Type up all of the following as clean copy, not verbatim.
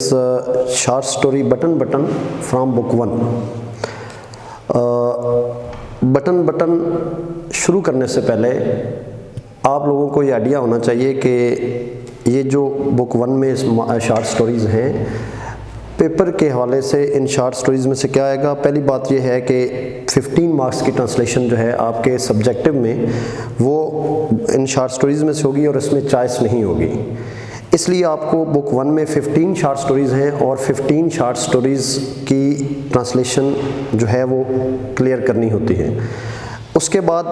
Short story button button from book one. Button button शुरू करने से पहले आप लोगों को ये आइडिया होना चाहिए कि ये जो बुक वन में शॉर्ट स्टोरीज़ हैं, पेपर के हवाले से इन शॉर्ट स्टोरीज़ में से क्या आएगा। पहली बात ये है कि 15 मार्क्स की ट्रांसलेशन जो है आपके सब्जेक्टिव में वो इन शॉर्ट स्टोरीज़ में से होगी और इसमें चॉइस नहीं होगी। इसलिए आपको बुक वन में 15 शॉर्ट स्टोरीज़ हैं और 15 शॉर्ट स्टोरीज़ की ट्रांसलेशन जो है वो क्लियर करनी होती है। उसके बाद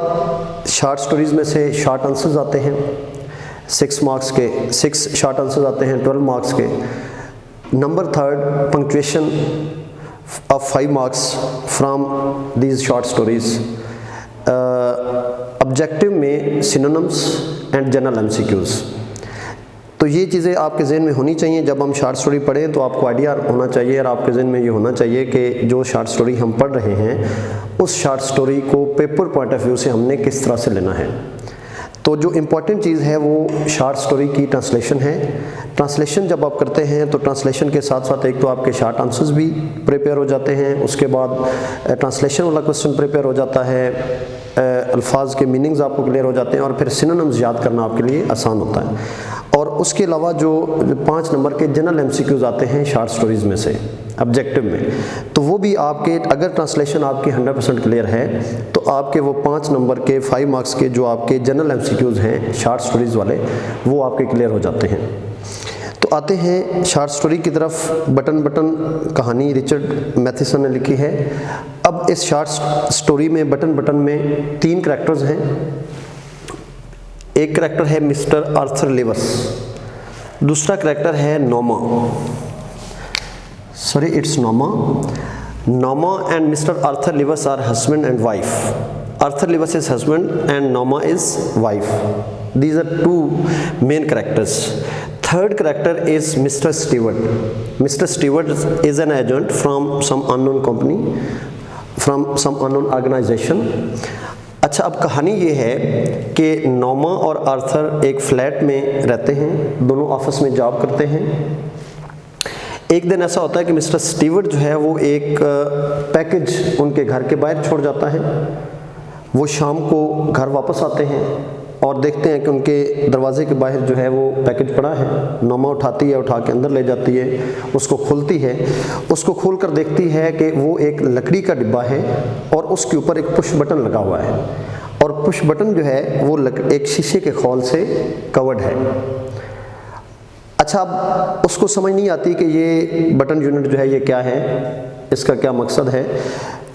शॉर्ट स्टोरीज़ में से शॉर्ट आंसर्स आते हैं 6 मार्क्स के, 6 शॉर्ट आंसर्स आते हैं 12 मार्क्स के। Number third, punctuation of 5 marks from these short stories. Objective में सिनोनिम्स एंड जनरल एमसीक्यूज़। तो ये चीज़ें आपके ज़हन में होनी चाहिए। जब हम शॉर्ट स्टोरी पढ़ें तो आपको आइडिया होना चाहिए और आपके ज़हन में ये होना चाहिए कि जो शॉर्ट स्टोरी हम पढ़ रहे हैं उस शॉर्ट स्टोरी को पेपर पॉइंट ऑफ व्यू से हमने किस तरह से लेना है। तो जो इम्पॉर्टेंट चीज़ है वो शॉर्ट स्टोरी की ट्रांसलेशन है। ट्रांसलेशन जब आप करते हैं तो ट्रांसलेशन के साथ साथ एक तो आपके शॉर्ट आंसर्स भी प्रिपेयर हो जाते हैं, उसके बाद ट्रांसलेशन वाला क्वेश्चन प्रिपेयर हो जाता है, अल्फाज के मीनिंग्स आपको क्लियर हो जाते हैं और फिर सिनोनिम्स याद करना आपके लिए आसान होता है। और उसके अलावा जो 5 नंबर के जनरल एमसीक्यूज आते हैं शॉर्ट स्टोरीज़ में से ऑब्जेक्टिव में, तो वो भी आपके, अगर ट्रांसलेशन आपकी 100% क्लियर है तो आपके वो 5 नंबर के 5 मार्क्स के जो आपके जनरल एमसीक्यूज हैं शॉर्ट स्टोरीज़ वाले, वो आपके क्लियर हो जाते हैं। तो आते हैं शॉर्ट स्टोरी की तरफ। बटन बटन कहानी रिचर्ड मैथिसन ने लिखी है। अब इस शॉर्ट स्टोरी में बटन बटन में 3 कैरेक्टर्स हैं। एक कैरेक्टर है मिस्टर आर्थर लिवस, दूसरा कैरेक्टर है नोमा, सॉरी इट्स नोमा। नोमा and Mr Arthur Lewis are husband and wife. Arthur Lewis is husband and नोमा is wife. These are 2 main characters. Third character is Mr. Stewart. Mr. Stewart is an agent from some unknown company, from some unknown organization. अच्छा, अब कहानी ये है कि नोमा और Arthur एक flat में रहते हैं, दोनों ऑफिस में जॉब करते हैं। एक दिन ऐसा होता है कि मिस्टर स्टीवर्ट जो है वो एक पैकेज उनके घर के बाहर छोड़ जाता है। वो शाम को घर वापस आते हैं और देखते हैं कि उनके दरवाजे के बाहर जो है वो पैकेज पड़ा है। नोमा उठाती है, उठा के अंदर ले जाती है, उसको खोलती है। उसको खोल कर देखती है कि वो एक लकड़ी का डिब्बा है और उसके ऊपर एक पुश बटन लगा हुआ है और पुश बटन जो है वो एक शीशे के खोल से कवर्ड है। अच्छा, अब उसको समझ नहीं आती कि ये बटन यूनिट जो है ये क्या है, इसका क्या मकसद है।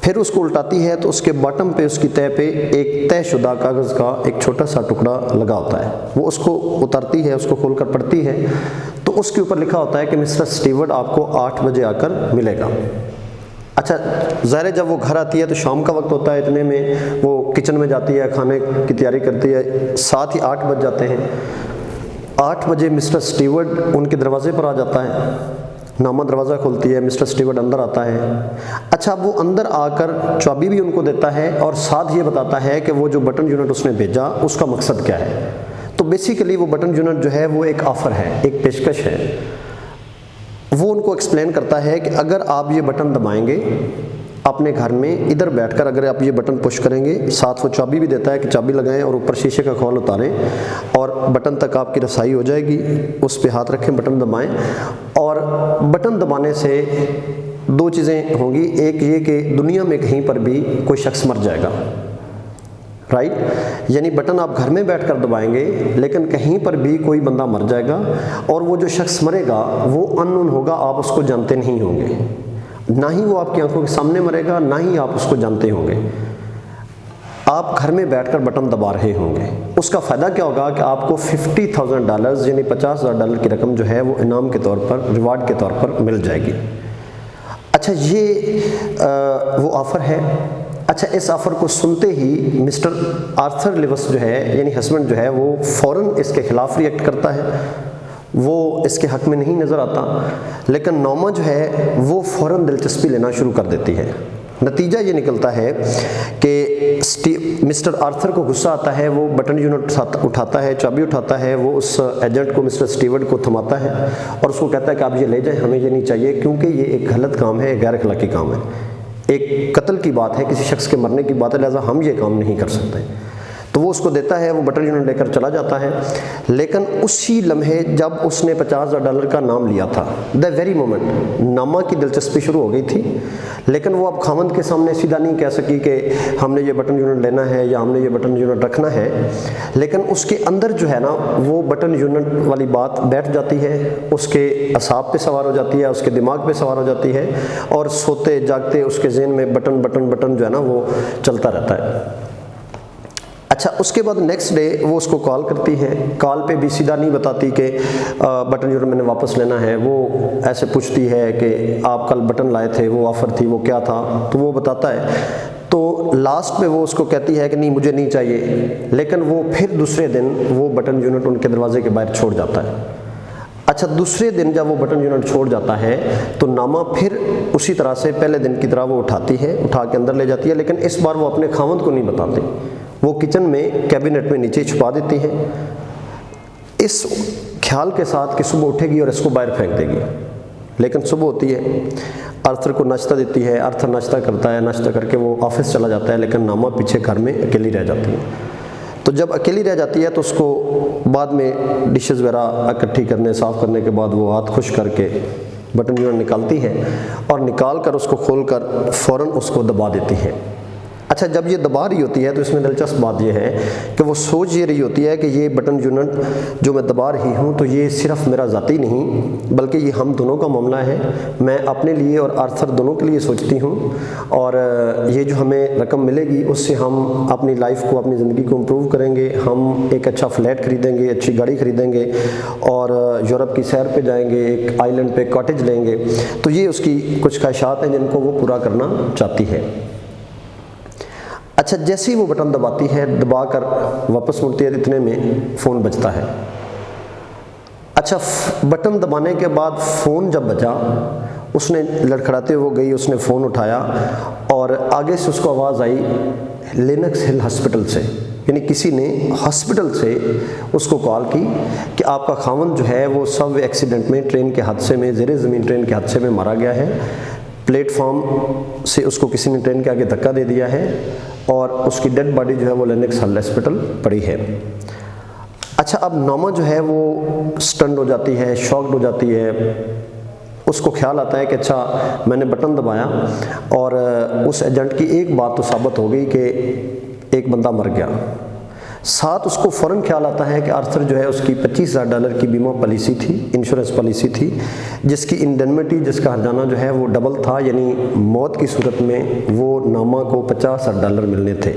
फिर उसको उल्टाती है तो उसके बॉटम पे, उसकी तह पे एक तयशुदा कागज़ का एक छोटा सा टुकड़ा लगा होता है। वो उसको उतारती है, उसको खोलकर पढ़ती है तो उसके ऊपर लिखा होता है कि मिस्टर स्टीवर्ट आपको 8 बजे आकर मिलेगा। अच्छा, ज़ाहिर जब वो घर आती है तो शाम का वक्त होता है, इतने में वो किचन में जाती है, खाने की तैयारी करती है, साथ ही 8 बज जाते हैं। 8 बजे मिस्टर स्टीवर्ट उनके दरवाजे पर आ जाता है। नोमा दरवाज़ा खोलती है, मिस्टर स्टीवर्ट अंदर आता है। अच्छा, वो अंदर आकर चाबी भी उनको देता है और साथ ये बताता है कि वो जो बटन यूनिट उसने भेजा उसका मकसद क्या है। तो बेसिकली वो बटन यूनिट जो है वो एक ऑफ़र है, एक पेशकश है। वो उनको एक्सप्लेन करता है कि अगर आप ये बटन दबाएंगे अपने घर में इधर बैठकर, अगर आप ये बटन पुश करेंगे, साथ वो चाबी भी देता है कि चाबी लगाएं और ऊपर शीशे का खोल उतारें और बटन तक आपकी रसाई हो जाएगी, उस पे हाथ रखें, बटन दबाएं और बटन दबाने से 2 चीज़ें होंगी। एक ये कि दुनिया में कहीं पर भी कोई शख्स मर जाएगा, राइट। यानी बटन आप घर में बैठकर दबाएंगे लेकिन कहीं पर भी कोई बंदा मर जाएगा और वो जो शख्स मरेगा वो अननोन होगा, आप उसको जानते नहीं होंगे, ना ही वो आपकी आंखों के सामने मरेगा, ना ही आप उसको जानते होंगे। आप घर में बैठकर बटन दबा रहे होंगे। उसका फ़ायदा क्या होगा कि आपको $50,000 यानी $50,000 की रकम जो है वो इनाम के तौर पर, रिवार्ड के तौर पर मिल जाएगी। अच्छा, ये वो ऑफ़र है। अच्छा, इस ऑफ़र को सुनते ही मिस्टर आर्थर लिवस जो है यानी हस्बैंड जो है वो फ़ौरन इसके ख़िलाफ़ रिएक्ट करता है, वो इसके हक़ में नहीं नज़र आता। लेकिन नोमा जो है वो फ़ौरन दिलचस्पी लेना शुरू कर देती है नतीजा ये निकलता है कि मिस्टर आर्थर को गुस्सा आता है, वो बटन यूनिट उठाता है, चाबी उठाता है, वो उस एजेंट को, मिस्टर स्टीवर्ट को थमाता है और उसको कहता है कि आप ये ले जाएं, हमें ये नहीं चाहिए, क्योंकि ये एक गलत काम है, गैर अखलाकी काम है, एक कत्ल की बात है, किसी शख्स के मरने की बात है, लिहाजा हम ये काम नहीं कर सकते। तो वो उसको देता है, वो बटन यूनिट लेकर चला जाता है। लेकिन उसी लम्हे जब उसने $50,000 का नाम लिया था, द वेरी मोमेंट नामा की दिलचस्पी शुरू हो गई थी, लेकिन वो अब खामंद के सामने सीधा नहीं कह सकी कि हमने ये बटन यूनिट लेना है या हमने ये बटन यूनिट रखना है। लेकिन उसके अंदर जो है ना, वो बटन यूनिट वाली बात बैठ जाती है, उसके असाब पे सवार हो जाती है, उसके दिमाग पे सवार हो जाती है और सोते जागते उसके ज़हन में बटन बटन बटन जो है ना वो चलता रहता है। अच्छा, उसके बाद नेक्स्ट डे वो उसको कॉल करती है, कॉल पे भी सीधा नहीं बताती कि बटन यूनिट मैंने वापस लेना है, वो ऐसे पूछती है कि आप कल बटन लाए थे, वो ऑफ़र थी, वो क्या था, तो वो बताता है। तो लास्ट में वो उसको कहती है कि नहीं मुझे नहीं चाहिए, लेकिन वो फिर दूसरे दिन वो बटन यूनिट उनके दरवाजे के बाहर छोड़ जाता है। अच्छा, दूसरे दिन जब वो बटन यूनिट छोड़ जाता है तो नामा फिर उसी तरह से पहले दिन की तरह वो उठाती है, उठा के अंदर ले जाती है, लेकिन इस बार वो अपने खामंद को नहीं बताती, वो किचन में कैबिनेट में नीचे छुपा देती है, इस ख्याल के साथ कि सुबह उठेगी और इसको बाहर फेंक देगी। लेकिन सुबह होती है, आर्थर को नाश्ता देती है, आर्थर नाश्ता करता है, नाश्ता करके वो ऑफिस चला जाता है, लेकिन नामा पीछे घर में अकेली रह जाती है। तो जब अकेली रह जाती है तो उसको बाद में डिशेस वगैरह इकट्ठी करने, साफ़ करने के बाद वो हाथ खुश करके बटन यूनिट निकालती है और निकाल कर उसको खोल कर फ़ौरन उसको दबा देती है। अच्छा, जब ये दबा रही होती है तो इसमें दिलचस्प बात ये है कि वो सोच ये रही होती है कि ये बटन यूनिट जो मैं दबा रही हूँ तो ये सिर्फ मेरा ज़ाती नहीं बल्कि ये हम दोनों का मामला है। मैं अपने लिए और आर्थर दोनों के लिए सोचती हूँ और ये जो हमें रकम मिलेगी उससे हम अपनी लाइफ को, अपनी ज़िंदगी को इम्प्रूव करेंगे, हम एक अच्छा फ्लैट खरीदेंगे, अच्छी गाड़ी खरीदेंगे और यूरोप की सैर पे जाएंगे, एक आइलैंड पे कॉटेज लेंगे। तो ये उसकी कुछ ख्वाहिशात हैं जिनको वो पूरा करना चाहती है। अच्छा, जैसे ही वो बटन दबाती है, दबाकर वापस मुड़ती है, इतने में फ़ोन बजता है। अच्छा, बटन दबाने के बाद फ़ोन जब बजा, उसने लड़खड़ाते हुए गई, उसने फ़ोन उठाया और आगे से उसको आवाज़ आई लेनक्स हिल हॉस्पिटल से, यानी किसी ने हॉस्पिटल से उसको कॉल की कि आपका खामन जो है वो सब एक्सीडेंट में, ट्रेन के हादसे में, ज़ेरे ज़मीन ट्रेन के हादसे में मारा गया है। प्लेटफॉर्म से उसको किसी ने ट्रेन के आगे धक्का दे दिया है और उसकी डेड बॉडी जो है वो लेनक्स हिल हॉस्पिटल पड़ी है। अच्छा, अब नामा जो है वो स्टन्ड हो जाती है, शॉक्ड हो जाती है। उसको ख्याल आता है कि अच्छा मैंने बटन दबाया और उस एजेंट की एक बात तो साबित हो गई कि एक बंदा मर गया। साथ उसको फ़ौरन ख्याल आता है कि आर्थर जो है उसकी $25,000 की बीमा पॉलिसी थी, इंश्योरेंस पॉलिसी थी, जिसकी इंडेमनिटी, जिसका हर्जाना जो है वो डबल था, यानी मौत की सूरत में वो नामा को $50,000 मिलने थे।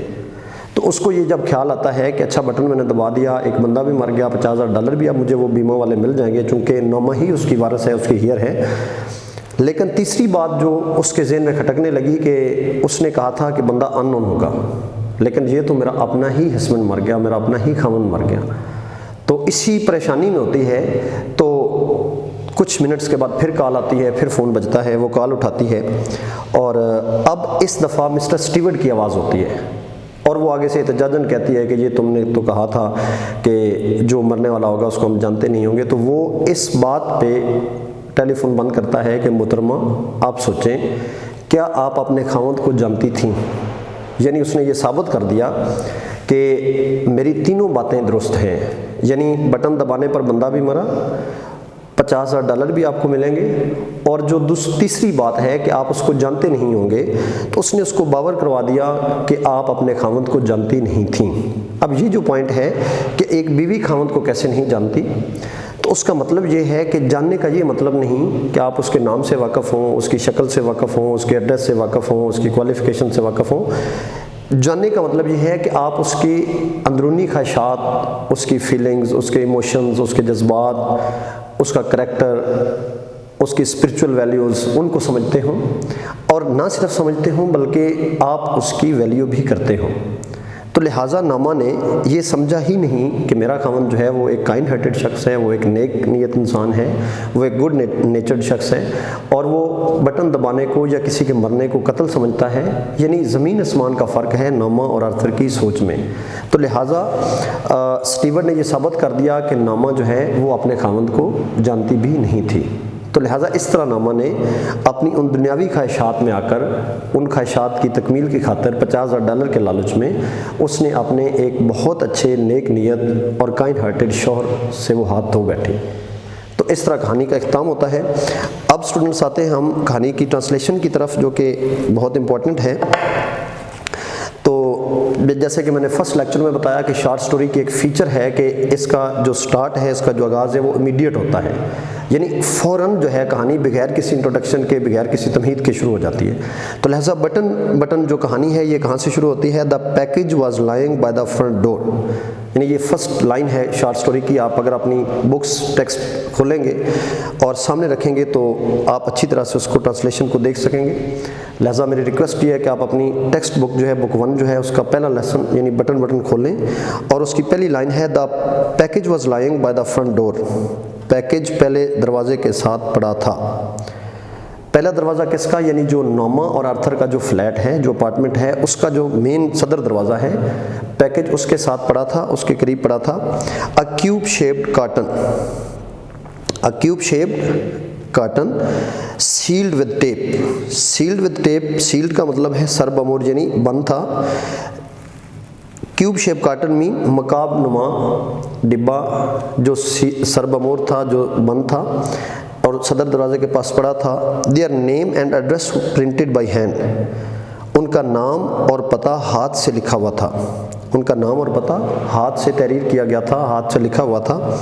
तो उसको ये जब ख्याल आता है कि अच्छा बटन मैंने दबा दिया, एक बंदा भी मर गया, $50,000 भी अब मुझे वो बीमा वाले मिल जाएंगे, चूँकि नामा ही उसकी वारिस है, उसकी हियर है। लेकिन तीसरी बात जो उसके ज़हन में खटकने लगी कि उसने कहा था कि बंदा अननोन होगा, लेकिन ये तो मेरा अपना ही हस्बैंड मर गया, मेरा अपना ही खामन मर गया। तो इसी परेशानी में होती है। तो कुछ मिनट्स के बाद फिर कॉल आती है, फिर फ़ोन बजता है, वो कॉल उठाती है और अब इस दफ़ा मिस्टर स्टीवर्ट की आवाज़ होती है और वो आगे से एहतजाजन कहती है कि ये तुमने तो कहा था कि जो मरने वाला होगा उसको हम जानते नहीं होंगे। तो वो इस बात पे टेलीफोन बंद करता है कि मोहतरमा आप सोचें, क्या आप अपने खामद को जानती थीं? यानी उसने ये साबित कर दिया कि मेरी तीनों बातें दुरुस्त हैं, यानी बटन दबाने पर बंदा भी मरा, $50,000 भी आपको मिलेंगे और जो तीसरी बात है कि आप उसको जानते नहीं होंगे। तो उसने उसको बावर करवा दिया कि आप अपने खामद को जानती नहीं थीं। अब ये जो पॉइंट है कि एक बीवी खामद को कैसे नहीं जानती, तो उसका मतलब ये है कि जानने का ये मतलब नहीं कि आप उसके नाम से वाकिफ़ हों, उसकी शक्ल से वाकिफ़ हों, उसके एड्रेस से वाकिफ़ हों, उसकी क्वालिफ़िकेशन से वाकिफ़ हों। जानने का मतलब ये है कि आप उसकी अंदरूनी ख्वाहिशात, उसकी फीलिंग्स, उसके इमोशंस, उसके जज्बात, उसका करैक्टर, उसकी स्पिरिचुअल वैल्यूज़, उनको समझते हों और ना सिर्फ समझते हों बल्कि आप उसकी वैल्यू भी करते हों। तो लिहाजा नामा ने ये समझा ही नहीं कि मेरा खामन जो है वो एक काइंड हार्टेड शख्स है, वो एक नेक नीयत इंसान है, वो एक गुड नेचर्ड शख्स है और वो बटन दबाने को या किसी के मरने को कत्ल समझता है। यानी ज़मीन आसमान का फ़र्क है नामा और आर्थर की सोच में। तो लिहाजा स्टीवर्ट ने ये साबित कर दिया कि नामा जो है वो अपने खामन को जानती भी नहीं थी। तो लिहाजा इस तरह नामा ने अपनी उन दुनियावी ख्वाहिशात में आकर, उन ख्वाहिशात की तकमील की खातिर $50,000 के लालच में उसने अपने एक बहुत अच्छे नेक नीयत और काइंड हार्टेड शौहर से वो हाथ धो बैठी। तो इस तरह कहानी का इख्तिताम होता है। अब स्टूडेंट्स आते हैं हम कहानी की ट्रांसलेशन की तरफ, जो कि बहुत इंपॉर्टेंट है। तो जैसे कि मैंने फर्स्ट लेक्चर में बताया कि शॉर्ट स्टोरी की एक फ़ीचर है कि इसका जो स्टार्ट है, इसका जो आगाज़ है वो इमीडिएट होता है, यानी फ़ौरन जो है कहानी बगैर किसी इंट्रोडक्शन के, बगैर किसी तमहीद के शुरू हो जाती है। तो लिहाजा बटन जो कहानी है ये कहाँ से शुरू होती है? The package was lying by the front door, यानी ये फर्स्ट लाइन है शॉर्ट स्टोरी की। आप अगर अपनी बुक्स टेक्स्ट खोलेंगे और सामने रखेंगे तो आप अच्छी तरह से उसको ट्रांसलेशन को देख सकेंगे। लिहाजा मेरी रिक्वेस्ट ये है कि आप अपनी टेक्स्ट बुक जो है, बुक 1 जो है, उसका पहला लेसन यानी बटन खोलें और उसकी पहली लाइन है the package was lying by the front door. Package पहले दरवाजे के साथ पड़ा था। पहला दरवाज़ा किसका? यानी जो नॉमा और आर्थर का जो फ्लैट है, जो अपार्टमेंट है, उसका जो मेन सदर दरवाज़ा है, पैकेज उसके साथ पड़ा था, उसके करीब पड़ा था। A cube shaped carton, a cube shaped carton sealed with tape. Sealed with tape, sealed का मतलब है सरबमोर यानी बंद था। क्यूब शेप कार्टन मीन मकाब नुमा डिब्बा जो सरबमोर था, जो बंद था और सदर दरवाजे के पास पड़ा था। Their name and address printed by hand, उनका नाम और पता हाथ से लिखा हुआ था। उनका नाम और पता हाथ से तहरीर किया गया था, हाथ से लिखा हुआ था।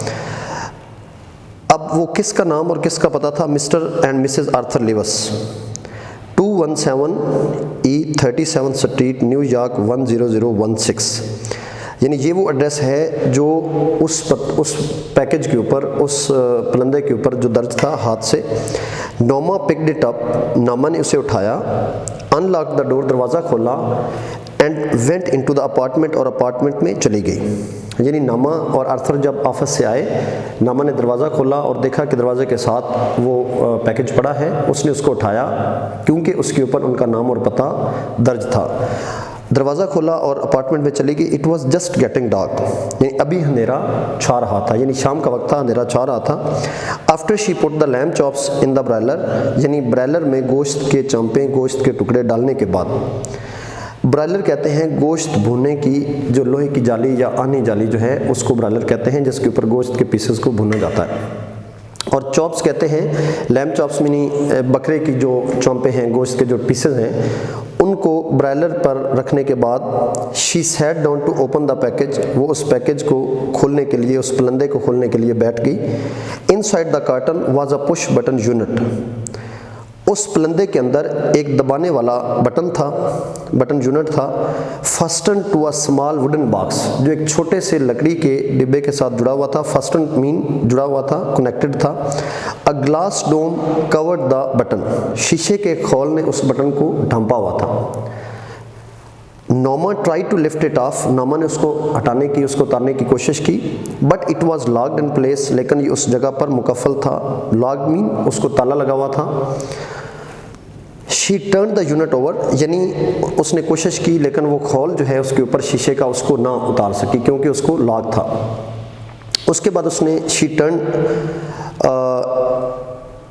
अब वो किसका नाम और किसका पता था? Mister and Mrs Arthur lives, 217 E 37 street, New York 10016। यानी ये वो एड्रेस है जो उस पैकेज के ऊपर, उस पलंदे के ऊपर जो दर्ज था हाथ से। नोमा पिक्ड इट अप, नामा ने उसे उठाया। अनलॉक द डोर, दरवाज़ा खोला। And went into the apartment, और अपार्टमेंट में चली गई। यानी नामा और आर्थर जब ऑफिस से आए, नामा ने दरवाज़ा खोला और देखा कि दरवाजे के साथ वो पैकेज पड़ा है। उसने उसको उठाया क्योंकि उसके ऊपर उनका नाम और पता दर्ज था। दरवाज़ा खोला और अपार्टमेंट में चली गई। It was just getting dark, यानी अभी अंधेरा छा रहा था, यानी शाम का वक्त था, अंधेरा छा रहा था। After she put the lamb chops in the broiler, यानी ब्रायलर में गोश्त के चांपे, गोश्त के टुकड़े डालने के बाद। ब्रायलर कहते हैं गोश्त भूनने की जो लोहे की जाली या आनी जाली जो है उसको ब्रायलर कहते हैं, जिसके ऊपर गोश्त के पीसेस को भुना जाता है। और चॉप्स कहते हैं, लैम्ब चॉप्स यानी बकरे की जो चौंपे हैं, गोश्त के जो पीसेस हैं, उनको ब्रायलर पर रखने के बाद she sat down to open the package, वो उस पैकेज को खोलने के लिए, उस पलंदे को खोलने के लिए बैठ गई। Inside the carton was a push button unit, उस पलंदे के अंदर एक दबाने वाला बटन था, बटन यूनिट था। Fastened to a small wooden box, जो एक छोटे से लकड़ी के डिब्बे के साथ जुड़ा हुआ था। फस्टन मीन जुड़ा हुआ था, कनेक्टेड था। A glass dome covered the button, शीशे के खोल ने उस बटन को ढंपा हुआ था। नोमा tried to lift it off, नोमा ने उसको हटाने की, उसको उतारने की कोशिश की। But it was locked in place, लेकिन ये उस जगह पर मुकफ़ल था। लॉक मीन उसको ताला लगा हुआ था। She turned the unit over, यानी उसने कोशिश की लेकिन वो खोल जो है उसके ऊपर शीशे का उसको ना उतार सकी क्योंकि उसको लॉक था। उसके बाद उसने she turned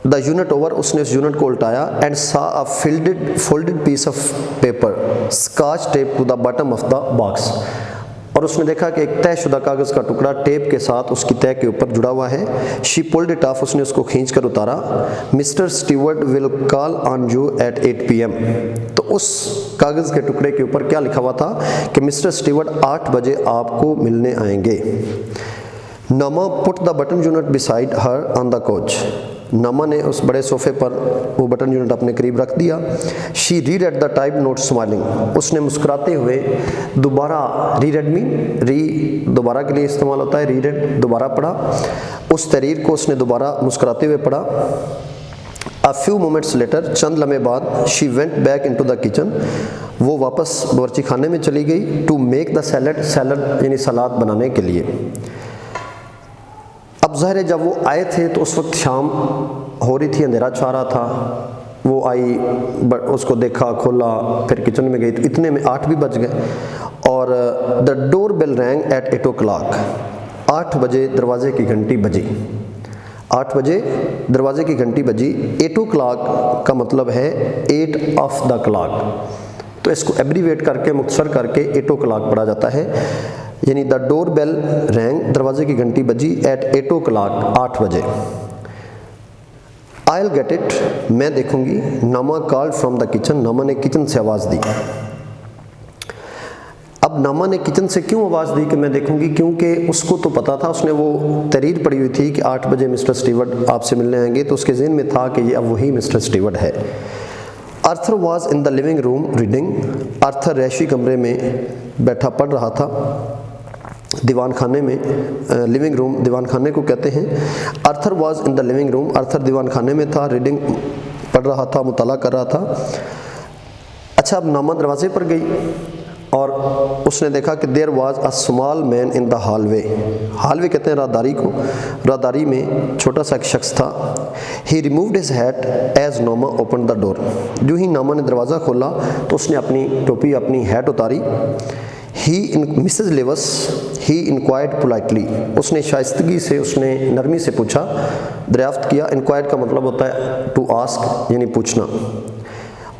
the unit over, उसने उस यूनिट को उल्टाया। And saw a folded piece of paper Scotch tape to the bottom of the box, और उसने देखा कि एक तयशुदा कागज़ का टुकड़ा टेप के साथ उसकी तय के ऊपर जुड़ा हुआ है। शी पुल्ड इट ऑफ, उसने उसको खींच कर उतारा। Mister Stewart will call on you at 8 PM, तो उस कागज़ के टुकड़े के ऊपर क्या लिखा हुआ था कि मिस्टर स्टीवर्ट 8 बजे आपको मिलने आएंगे। नोमा put the button unit beside her on the couch, नोमा ने उस बड़े सोफे पर वो बटन यूनिट अपने करीब रख दिया। She read at the type note smiling, उसने मुस्कुराते हुए दोबारा, रीड एट मीन री दोबारा के लिए इस्तेमाल होता है, रीड एट दोबारा पढ़ा। उस तहरीर को उसने दोबारा मुस्कुराते हुए पढ़ा। अ फ्यू मोमेंट्स लेटर, चंद लम्हे बाद, she went back into the kitchen, वो वापस बावर्ची खाने में चली गई to make the salad, salad यानी सलाद बनाने के लिए। अब ज़ाहिर है जब वो आए थे तो उस वक्त शाम हो रही थी, अंधेरा छा रहा था। वो आई, उसको देखा, खोला, फिर किचन में गई तो इतने में 8 भी बज गए और the door bell rang at 8 o'clock, 8 बजे दरवाजे की घंटी बजी। 8 बजे दरवाजे की घंटी बजी। 8 o'clock का मतलब है 8 ऑफ द क्लॉक, तो इसको एब्रीवेट करके, मुख्तसर करके 8 o'clock पढ़ा जाता है। यानी द डोर बेल रैंग, दरवाजे की घंटी बजी एट 8 o'clock, 8 बजे। I'll get it, मैं देखूंगी। नामा कॉल्ड फ्रॉम द किचन, नामा ने किचन से आवाज़ दी। अब नामा ने किचन से क्यों आवाज़ दी कि मैं देखूंगी? क्योंकि उसको तो पता था, उसने वो तहरीर पढ़ी हुई थी कि 8 बजे मिस्टर स्टीवर्ट आपसे मिलने आएंगे, तो उसके ज़हन में था कि ये अब वही मिस्टर स्टीवर्ट है। Arthur was in the living room reading, Arthur reishi कमरे में बैठा पढ़ रहा था, दीवान खाने में। लिविंग रूम दीवान खाने को कहते हैं। Arthur was in the living room, Arthur दीवान खाने में था, रीडिंग पढ़ रहा था, मुताला कर रहा था। अच्छा, अब नामा दरवाजे पर गई और उसने देखा कि there was a small man in the hallway, hallway कहते हैं राहदारी को, राहदारी में छोटा सा एक शख्स था। ही रिमूव्ड हिज हैट एज नामा ओपन द डोर, जो ही नामा ने दरवाज़ा खोला तो उसने अपनी टोपी, अपनी हैट उतारी। मिसेज लिवस, ही इंक्वायर्ड पोलाइटली, उसने शाइस्तगी से, उसने नरमी से पूछा, दरियाफ्त किया। इंक्वायर्ड का मतलब होता है टू आस्क, यानी पूछना।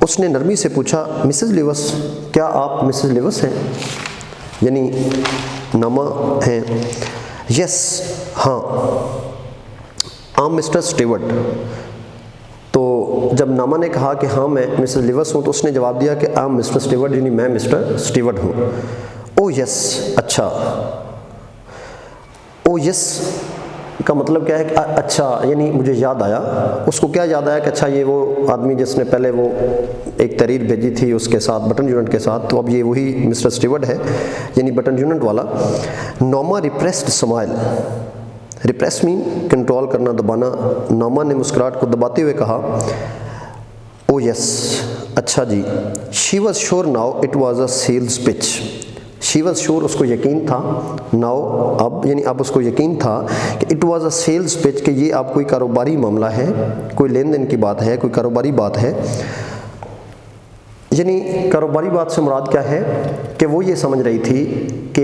उसने नरमी से पूछा, मिसेज लिवस, क्या आप मिसेज लिवस हैं? यानी नामा हैं। यस, हाँ। आम मिस्टर स्टीवर्ट। तो जब नामा ने कहा कि हाँ मैं मिसेस लिवस हूँ, तो उसने जवाब दिया कि आई एम मिस्टर स्टीवर्ट, यानी मैं मिस्टर स्टीवर्ट हूँ। ओ यस, अच्छा। ओ यस का मतलब क्या है कि अच्छा, यानी मुझे याद आया। उसको क्या याद आया कि अच्छा ये वो आदमी जिसने पहले वो एक तहरीर भेजी थी उसके साथ, बटन यूनिट के साथ, तो अब ये वही मिस्टर स्टीवर्ट है, यानी बटन यूनिट वाला। नॉमा repressed smile, repress mean control करना, दबाना। नॉमा ने मुस्कुराहट को दबाते हुए कहा, ओ यस, अच्छा जी। She was sure now it was a sales pitch, she was sure, उसको यकीन था, नाउ अब, यानी अब उसको यकीन था कि it was a sales pitch, कि ये अब कोई कारोबारी मामला है, कोई लेन देन की बात है, कोई कारोबारी बात है। यानी कारोबारी बात से मुराद क्या है कि वो ये समझ रही थी कि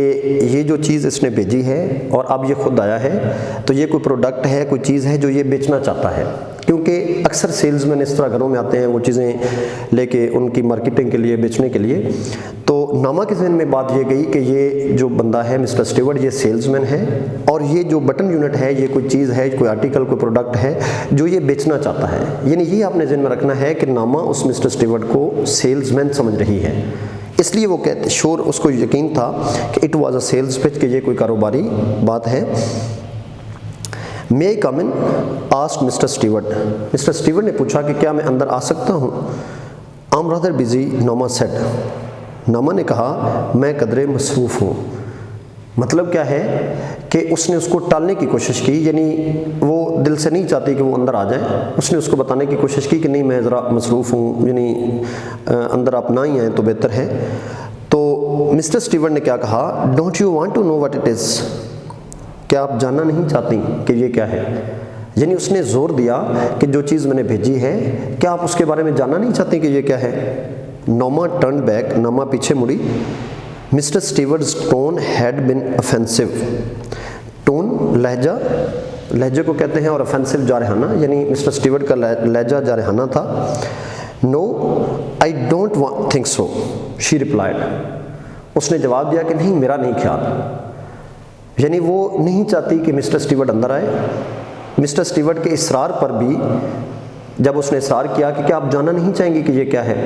ये जो चीज़ इसने भेजी है और अब ये खुद आया है, तो ये कोई प्रोडक्ट है, कोई चीज़ है जो ये बेचना चाहता है। क्योंकि अक्सर सेल्समैन इस तरह घरों में आते हैं वो चीज़ें लेके, उनकी मार्केटिंग के लिए, बेचने के लिए। तो नामा के ज़हन में बात ये गई कि ये जो बंदा है मिस्टर स्टीवर्ट, ये सेल्समैन है और ये जो बटन यूनिट है ये कोई चीज़ है, कोई आर्टिकल, कोई प्रोडक्ट है जो ये बेचना चाहता है। यानी ये आपने ज़हन में रखना है कि नामा उस मिस्टर स्टीवर्ट को सेल्समैन समझ रही है, इसलिए वो कहते श्योर, उसको यकीन था कि it was a sales pitch, कि ये कोई कारोबारी बात है। May I come in, asked Mr Stewart, mister Stewart ने पूछा कि क्या मैं अंदर आ सकता हूँ? आई एम रादर बिजी, नामा सेड, नामा ने कहा मैं कदरे मसरूफ़ हूँ। मतलब क्या है कि उसने उसको टालने की कोशिश की, यानी वो दिल से नहीं चाहती कि वो अंदर आ जाए। उसने उसको बताने की कोशिश की कि नहीं मैं ज़रा मसरूफ़ हूँ, यानी अंदर आप ना ही आएँ तो बेहतर है। तो मिस्टर स्टीवर्ट ने क्या कहा, don't you want to know what it is, क्या आप जानना नहीं चाहती कि ये क्या है? यानी उसने ज़ोर दिया कि जो चीज़ मैंने भेजी है, क्या आप उसके बारे में जानना नहीं चाहती कि ये क्या है? नोमा टर्न बैक, नोमा पीछे मुड़ी। Mr Stewart's tone had been offensive, tone लहजा, लहजे को कहते हैं, और ऑफेंसिव जारहाना, यानी मिस्टर स्टीवर्ट का लहजा जारहाना था। No I don't think so, she replied, उसने जवाब दिया कि नहीं मेरा नहीं ख्याल। यानी वो नहीं चाहती कि मिस्टर स्टीवर्ट अंदर आए। मिस्टर स्टीवर्ट के इसरार पर भी जब उसने इसरार किया कि क्या आप जानना नहीं चाहेंगी कि ये क्या है,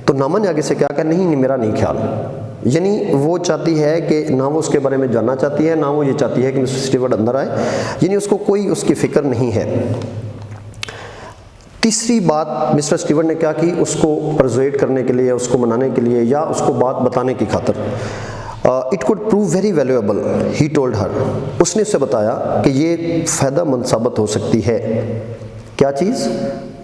तो नामा ने आगे से क्या कहा, नहीं मेरा नहीं ख्याल। यानी वो चाहती है कि ना वो उसके बारे में जानना चाहती है, ना वो ये चाहती है कि मिस्टर स्टीवर्ट अंदर आए, यानी उसको कोई उसकी फ़िक्र नहीं है। तीसरी बात मिस्टर स्टीवर्ट ने क्या की, उसको परसुएड करने के लिए, उसको मनाने के लिए, या उसको बात बताने की खातिर, it could prove very valuable, he told her, उसने उसे बताया कि ये फ़ायदेमंद साबित हो सकती है। क्या चीज़?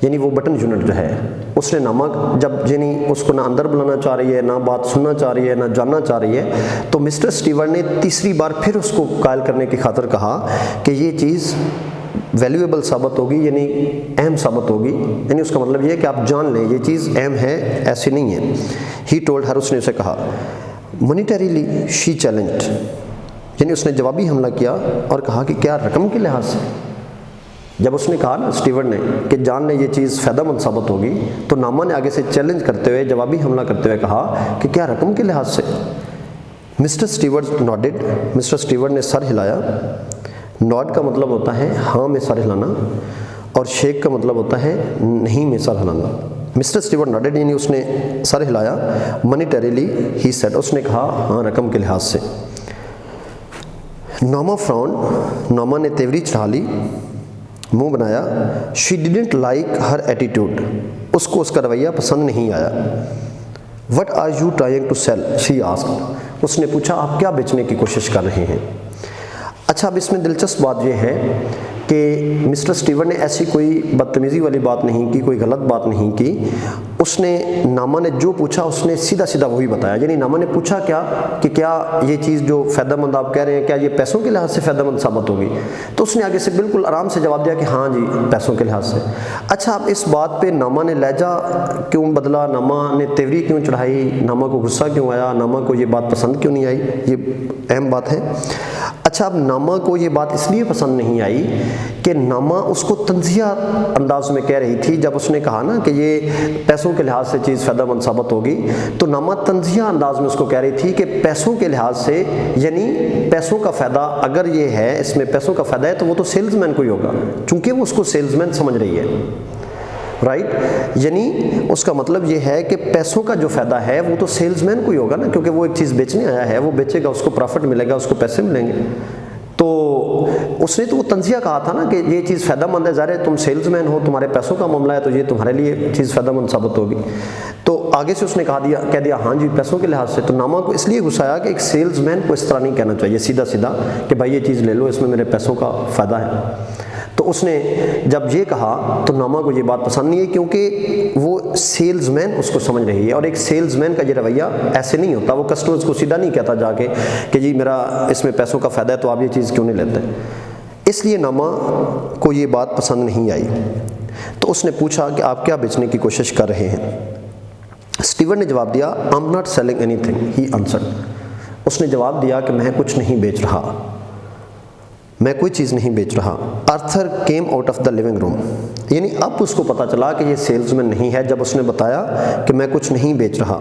यानी वो बटन यूनिट जो है उसने नामा जब यानी उसको ना अंदर बुलाना चाह रही है, ना बात सुनना चाह रही है, ना जानना चाह रही है, तो मिस्टर स्टीवर्ट ने तीसरी बार फिर उसको कायल करने की खातिर कहा कि ये चीज़ वैल्यूएबल साबित होगी, यानी अहम साबित होगी, यानी उसका मतलब ये है कि आप जान लें ये चीज़ अहम है, ऐसी नहीं है। ही टोल्ड हर, उसने उसे कहा। मॉनिटरीली शी चैलेंज्ड, यानी उसने जवाबी हमला किया और कहा कि क्या रकम के लिहाज से, जब उसने कहा ना स्टीवर्ट ने कि जान ले ये चीज़ फ़ायदेमंद साबित होगी, तो नामा ने आगे से चैलेंज करते हुए, जवाबी हमला करते हुए कहा कि क्या रकम के लिहाज से। Mister Stewart nodded, mister Stewart ने सर हिलाया। नॉड का मतलब होता है हाँ में सर हिलाना, और शेक का मतलब होता है नहीं में सर हिलाना। मिस्टर स्टीवर्ट नॉडेड यानी उसने सर हिलाया। मॉनिटरीली ही सेड, उसने कहा हाँ रकम के लिहाज से। नॉमा फ्राउंड, नॉमा ने तेवरी चढ़ा ली, मुंह बनाया। She didn't like her attitude, उसको उसका रवैया पसंद नहीं आया। What are you trying to sell, she asked, उसने पूछा आप क्या बेचने की कोशिश कर रहे हैं। अच्छा, अब इसमें दिलचस्प बात यह है कि मिस्टर स्टीवर्ट ने ऐसी कोई बदतमीज़ी वाली बात नहीं की, कोई गलत बात नहीं की। उसने नामा ने जो पूछा उसने सीधा सीधा वही बताया। यानी नामा ने पूछा क्या कि क्या ये चीज़ जो फ़ायदेमंद आप कह रहे हैं, क्या ये पैसों के लिहाज से फ़ायदेमंद साबित होगी, तो उसने आगे से बिल्कुल आराम से जवाब दिया कि हाँ जी पैसों के लिहाज से। अच्छा, अब इस बात पे नामा ने लहजा क्यों बदला, नामा ने तेवरी क्यों चढ़ाई, नामा को गुस्सा क्यों आया, नामा को ये बात पसंद क्यों नहीं आई, ये अहम बात है। अच्छा, अब नामा को ये बात इसलिए पसंद नहीं आई कि नामा उसको तंज़िया अंदाज में कह रही थी। जब उसने कहा ना कि ये पैसों के लिहाज से चीज़ फ़ायदेमंद साबित होगी, तो नामा तंज़िया अंदाज में उसको कह रही थी कि पैसों के लिहाज से, यानी पैसों का फ़ायदा अगर ये है, इसमें पैसों का फ़ायदा है, तो वो तो सेल्समैन को ही होगा, चूँकि वो उसको सेल्समैन समझ रही है। राइट, यानी उसका मतलब ये है कि पैसों का जो फ़ायदा है वो तो सेल्समैन को ही होगा ना, क्योंकि वो एक चीज़ बेचने आया है, वो बेचेगा, उसको प्रॉफिट मिलेगा, उसको पैसे मिलेंगे। तो उसने तो वो तंज़िया कहा था ना कि ये चीज़ फ़ायदेमंद है, ज़ाहिर है तुम सेल्समैन हो, तुम्हारे पैसों का मामला है, तो ये तुम्हारे लिए चीज़ फ़ायदेमंद साबित होगी। तो आगे से उसने कह दिया हाँ जी पैसों के लिहाज से। तो नामा को इसलिए गुस्सा आया कि एक सेल्समैन को इस तरह नहीं कहना चाहिए सीधा सीधा कि भाई ये चीज़ ले लो, इसमें मेरे पैसों का फ़ायदा है। तो उसने जब ये कहा तो नामा को ये बात पसंद नहीं है, क्योंकि वो सेल्समैन उसको समझ रही है, और एक सेल्समैन का ये रवैया ऐसे नहीं होता। वो कस्टमर्स को सीधा नहीं कहता जाके कि जी मेरा इसमें पैसों का फ़ायदा है तो आप ये चीज़ क्यों नहीं लेते। इसलिए नामा को ये बात पसंद नहीं आई। तो उसने पूछा कि आप क्या बेचने की कोशिश कर रहे हैं। स्टीवर्ट ने जवाब दिया I am not selling anything, he answered, उसने जवाब दिया कि मैं कुछ नहीं बेच रहा, मैं कोई चीज़ नहीं बेच रहा। Arthur came out of the living room, यानी अब उसको पता चला कि ये सेल्समैन नहीं है, जब उसने बताया कि मैं कुछ नहीं बेच रहा।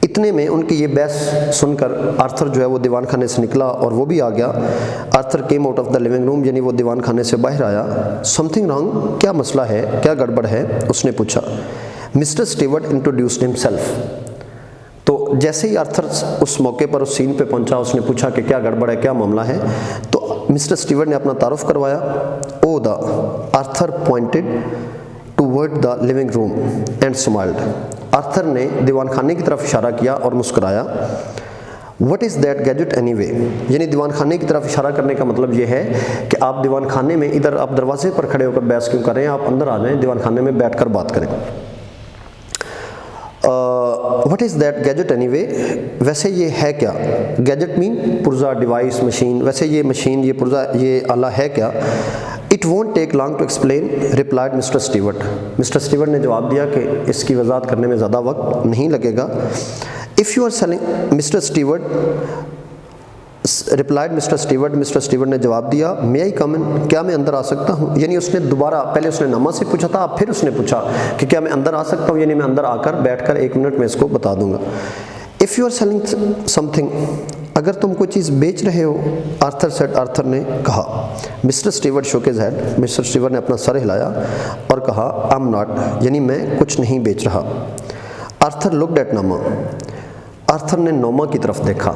इतने में उनकी ये बहस सुनकर आर्थर जो है वो दीवान खाने से निकला और वो भी आ गया। Arthur came out of the living room, यानी वो दीवान खाने से बाहर आया। समथिंग रॉन्ग, क्या मसला है, क्या गड़बड़ है, उसने पूछा। मिस्टर स्टीवर्ट इंट्रोड्यूस्ड हिमसेल्फ, तो जैसे ही आर्थर उस मौके पर उस सीन पे पहुंचा, उसने पूछा कि क्या गड़बड़ है, क्या मामला है। तो मिस्टर स्टीवर्ट ने अपना तारुफ करवाया। Oh the Arthur pointed toward the living room and smiled, आर्थर ने दीवान खाने की तरफ इशारा किया और मुस्कुराया। What is that gadget anyway, यानी दीवान खाने की तरफ इशारा करने का मतलब ये है कि आप दीवान खाने में, इधर आप दरवाजे पर खड़े होकर बहस क्यों कर रहे हैं, आप अंदर आ जाएं, दीवान खाने में बैठ कर बात करें। What is that gadget anyway, वैसे ये है क्या। गैजेट मीन पुर्जा, डिवाइस, मशीन, वैसे ये मशीन, ये पुर्जा, ये आला है क्या। It won't take long to explain, replied mister Stewart, mister Stewart ने जवाब दिया कि इसकी वजाहत करने में ज़्यादा वक्त नहीं लगेगा। If you are selling, mister Stewart replied mister Stewart ने जवाब दिया मे आई कम इन, क्या मैं अंदर आ सकता हूँ। यानी उसने दोबारा, पहले उसने नामा से पूछा था, अब फिर उसने पूछा कि क्या मैं अंदर आ सकता हूँ, यानी मैं अंदर आकर बैठकर 1 मिनट में इसको बता दूंगा। If you are selling something, अगर तुम कोई चीज़ बेच रहे हो, आर्थर सेड, आर्थर ने कहा। मिस्टर स्टीवर्ट शोक हिज हेड, मिस्टर स्टीवर्ट ने अपना सर हिलाया और कहा आई एम नॉट, यानी मैं कुछ नहीं बेच रहा। आर्थर लुक्ड एट नामा, आर्थर ने नोमा की तरफ देखा।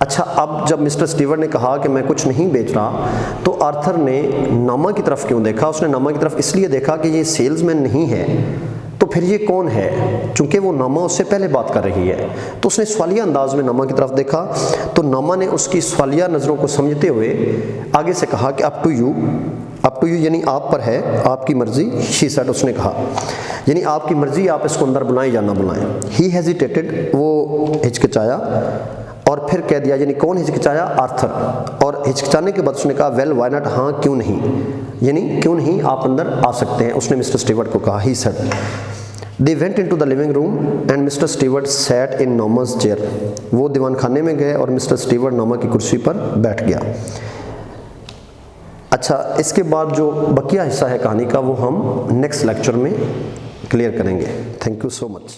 अच्छा, अब जब मिस्टर स्टीवर्ट ने कहा कि मैं कुछ नहीं बेच रहा, तो आर्थर ने नामा की तरफ क्यों देखा। उसने नामा की तरफ इसलिए देखा कि ये सेल्समैन नहीं है, तो फिर ये कौन है, चूंकि वो नामा उससे पहले बात कर रही है। तो उसने सवालिया अंदाज में नामा की तरफ देखा, तो नामा ने उसकी सवालिया नज़रों को समझते हुए आगे से कहा कि up to you, up to you यानी आप पर है, आपकी मर्जी। शी सेड उसने कहा, यानी आपकी मर्जी, आप इसको अंदर बुलाएं या ना बुलाएं। ही हेजिटेटेड वो हिचकिचाया, और फिर कह दिया, यानी कौन हिचकिचाया? आर्थर। और हिचकिचाने के बाद उसने कहा वेल व्हाई नॉट, हाँ क्यों नहीं, यानी क्यों नहीं, आप अंदर आ सकते हैं, उसने मिस्टर स्टीवर्ट को कहा। He said they went into the living room and Mr Stewart sat in नॉमा's चेयर। वो दीवान खाने में गए और मिस्टर स्टीवर्ट नॉमा की कुर्सी पर बैठ गया। अच्छा, इसके बाद जो बकिया हिस्सा है कहानी का वो हम नेक्स्ट लेक्चर में क्लियर करेंगे। Thank you so much.